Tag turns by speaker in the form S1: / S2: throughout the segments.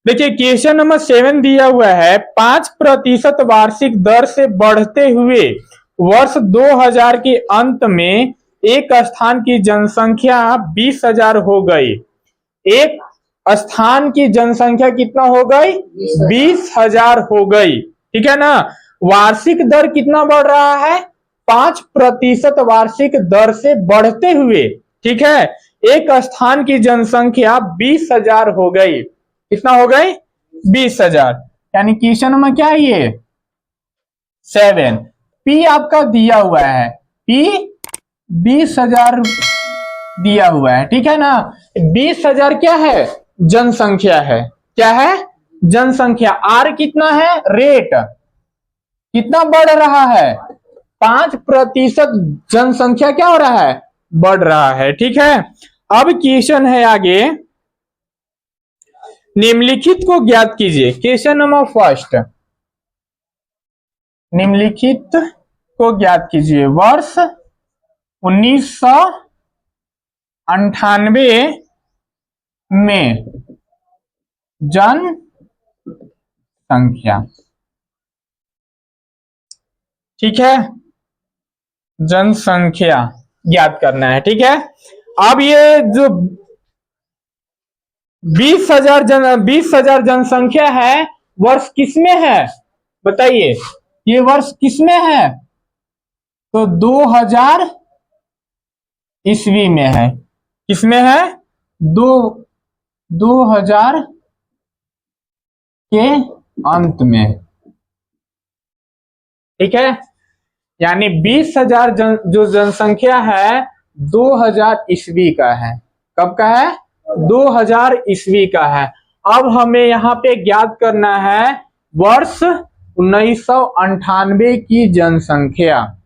S1: देखिए question number 7 दिया हुआ है 5% वार्षिक दर से बढ़ते हुए वर्ष 2000 के अंत में एक स्थान की जनसंख्या 20,000 हो गई। एक स्थान की जनसंख्या कितना हो गई? 20,000 हो गई। ठीक है ना। वार्षिक दर कितना बढ़ रहा है? 5% वार्षिक दर से बढ़ते हुए। ठीक है। एक स्थान की जनसंख्या 20,000 हो गई। कितना हो गई? 20,000। यानी क्वेश्चन नंबर क्या है ये? 7। पी आपका दिया हुआ है, पी 20,000 दिया हुआ है। ठीक है ना। 20,000 क्या है? जनसंख्या है। क्या है? जनसंख्या। आर कितना है? रेट कितना बढ़ रहा है? 5% जनसंख्या क्या हो रहा है? बढ़ रहा है। ठीक है। अब क्वेश्चन है आगे, निम्नलिखित को ज्ञात कीजिए। क्वेश्चन नंबर फर्स्ट, निम्नलिखित को ज्ञात कीजिए। वर्ष 1998 में जनसंख्या। ठीक है। जनसंख्या ज्ञात करना है। ठीक है। अब ये जो 20,000 जनसंख्या है, वर्ष किसमें है? बताइए, ये वर्ष किसमें है? तो 2000 ईस्वी में है। किसमें है? 2000 के अंत में। ठीक है। यानी 20,000 जो जनसंख्या है 2000 ईस्वी का है। कब का है? 2000 ईस्वी का है। अब हमें यहाँ पे ज्ञात करना है वर्ष 1998 की जनसंख्या।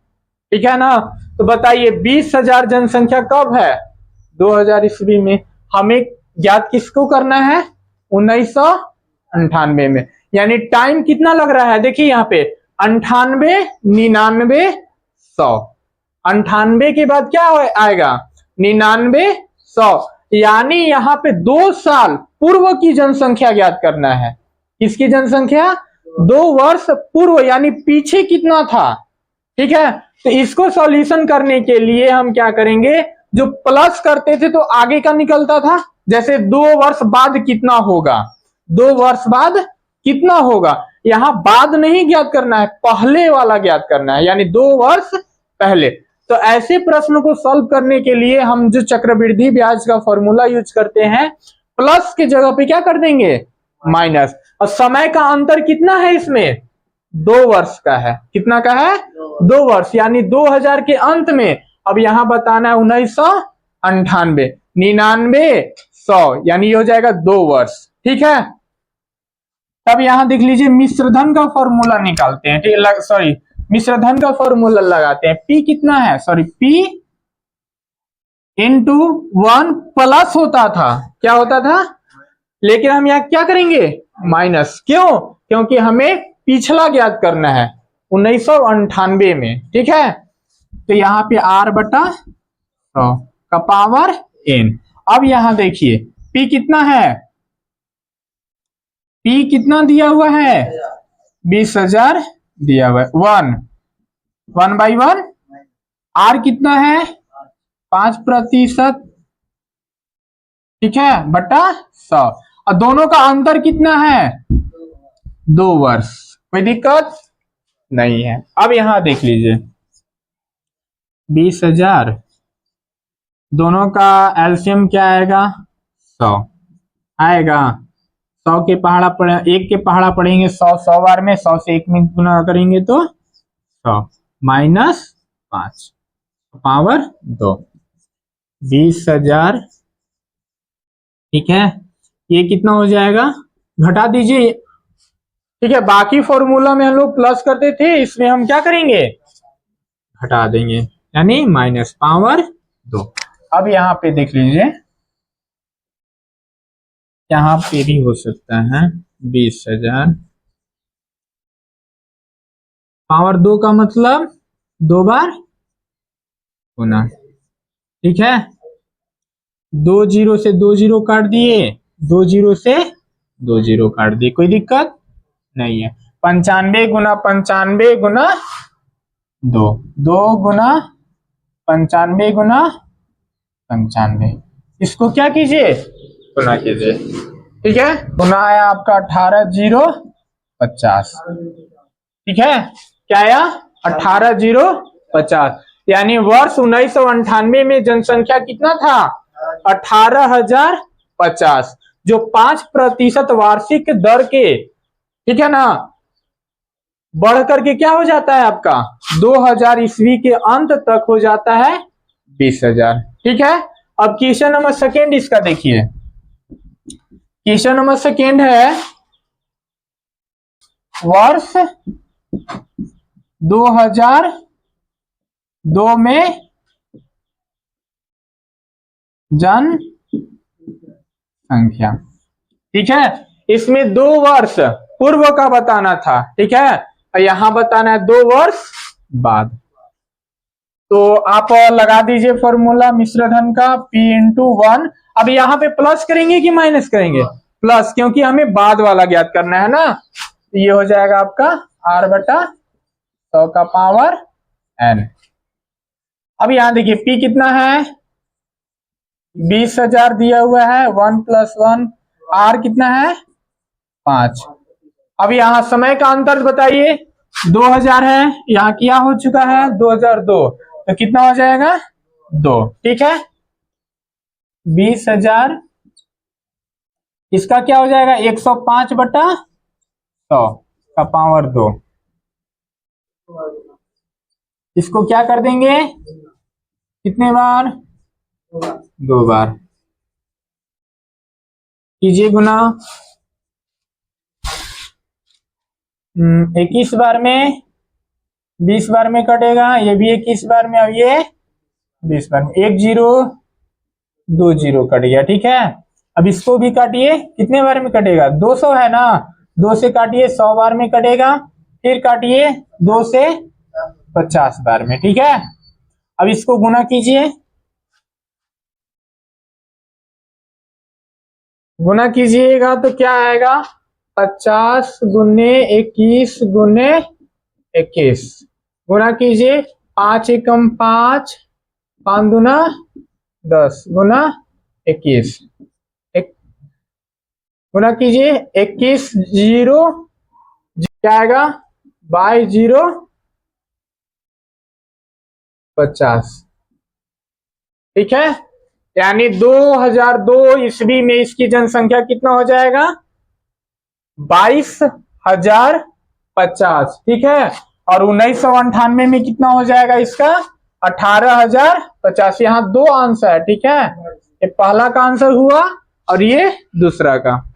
S1: ठीक है ना। तो बताइए 20,000 जनसंख्या कब है? 2000 ईस्वी में। हमें ज्ञात किसको करना है? 1998 में। यानी टाइम कितना लग रहा है? देखिए यहाँ पे 98, 99, 100। 98 के बाद क्या आएगा? 99, 100। यानी यहाँ पे 2 साल पूर्व की जनसंख्या ज्ञात करना है। किसकी जनसंख्या? 2 वर्ष पूर्व, यानी पीछे कितना था। ठीक है। तो इसको सॉल्यूशन करने के लिए हम क्या करेंगे? जो प्लस करते थे तो आगे का निकलता था। जैसे 2 वर्ष बाद कितना होगा, 2 वर्ष बाद कितना होगा। यहां बाद नहीं ज्ञात करना है, पहले वाला ज्ञात करना है, यानी 2 वर्ष पहले। तो ऐसे प्रश्न को सॉल्व करने के लिए हम जो चक्रवृद्धि ब्याज का फॉर्मूला यूज करते हैं, प्लस के जगह पे क्या कर देंगे? माइनस। और समय का अंतर कितना है इसमें? 2 वर्ष का है। कितना का है? 2 वर्ष। यानी 2000 के अंत में। अब यहां बताना है 1998, 99, 100, यानी ये हो जाएगा 2 वर्ष। ठीक है। तब यहां देख लीजिए मिश्रधन का फॉर्मूला निकालते हैं। ठीक, सॉरी, मिश्रधन का फॉर्मूला लगाते हैं। पी कितना है? सॉरी, पी इंटू 1 प्लस होता था। क्या होता था? लेकिन हम यहाँ क्या करेंगे? माइनस। क्यों? क्योंकि हमें पिछला ज्ञात करना है 1998 में। ठीक है। तो यहाँ पे R बटा 100 का पावर n। अब यहां देखिए P कितना है? P कितना दिया हुआ है? 20,000 दिया हुआ है। 1/1। R कितना है? 5%। ठीक है, बटा 100। और दोनों का अंतर कितना है? 2 वर्ष। कोई दिक्कत नहीं है। अब यहां देख लीजिए 20,000, दोनों का एलसीएम क्या आएगा? 100 आएगा। 100 के पहाड़ा पड़े, 1 के पहाड़ा पड़ेंगे 100, 100 बार में 100 से 1 में गुना करेंगे तो 100 माइनस 5 पावर 2। 20,000। ठीक है। ये कितना हो जाएगा? घटा दीजिए। ठीक है। बाकी फॉर्मूला में हम लोग प्लस करते थे, इसमें हम क्या करेंगे? घटा देंगे, यानी माइनस पावर 2। अब यहाँ पे देख लीजिए, यहाँ पे भी हो सकता है 20,000 पावर 2 का मतलब 2 बार गुना। ठीक है। 2 जीरो से 2 जीरो काट दिए, 2 जीरो से 2 जीरो काट दी, कोई दिक्कत नहीं है। 95 गुना 95 गुना 2, 2 गुना 95 गुना 95, इसको क्या कीजिए, गुना कीजिए। ठीक है, गुना आया आपका 18,050। ठीक है, क्या आया, 18,050। यानी वर्ष 1998 में जनसंख्या कितना था, 18,050, जो 5% वार्षिक दर के, ठीक है ना, बढ़ करके क्या हो जाता है आपका 2000 ईस्वी के अंत तक हो जाता है 20,000। ठीक है, अब क्वेश्चन नंबर सेकेंड इसका देखिए। क्वेश्चन नंबर सेकेंड है वर्ष 2002 में जनसंख्या। ठीक है, इसमें 2 वर्ष पूर्व का बताना था। ठीक है, और यहां बताना है 2 वर्ष बाद। तो आप लगा दीजिए फॉर्मूला मिश्रधन का P इंटू 1। अब यहाँ पे प्लस करेंगे कि माइनस करेंगे, प्लस, क्योंकि हमें बाद वाला ज्ञात करना है ना। तो ये हो जाएगा आपका R बटा 100 का पावर n। अब यहाँ देखिए P कितना है, 20,000 दिया हुआ है, 1 + 1, R कितना है 5। अब यहाँ समय का अंतर बताइए, 2000 है, यहाँ क्या हो चुका है 2002, तो कितना हो जाएगा 2। ठीक है, 20,000 इसका क्या हो जाएगा 105 बटा 100 का पावर 2। इसको क्या कर देंगे, कितने बार, 2 बार कीजिए गुना। 21 बार में, 20 बार में कटेगा, ये भी 21 बार में, अब ये 20 बार में, 1 जीरो 2 जीरो कट गया। ठीक है, अब इसको भी काटिए, कितने बार में कटेगा, 200 है ना, 2 से काटिए 100 बार में कटेगा, फिर काटिए 2 से 50 बार में। ठीक है, अब इसको गुना कीजिए, गुना कीजिएगा तो क्या आएगा, 50 गुने 21 गुने 21, गुना कीजिए, 5 एकम 5, 5 दूना 10 गुना 21, गुना कीजिए 21 जीरो क्या आएगा 22 जीरो 50। ठीक है, यानी 2002 ईस्वी में इसकी जनसंख्या कितना हो जाएगा 22,050। ठीक है, और 1998 में कितना हो जाएगा इसका 18,050। यहाँ 2 आंसर है। ठीक है, ये पहला का आंसर हुआ और ये दूसरा का।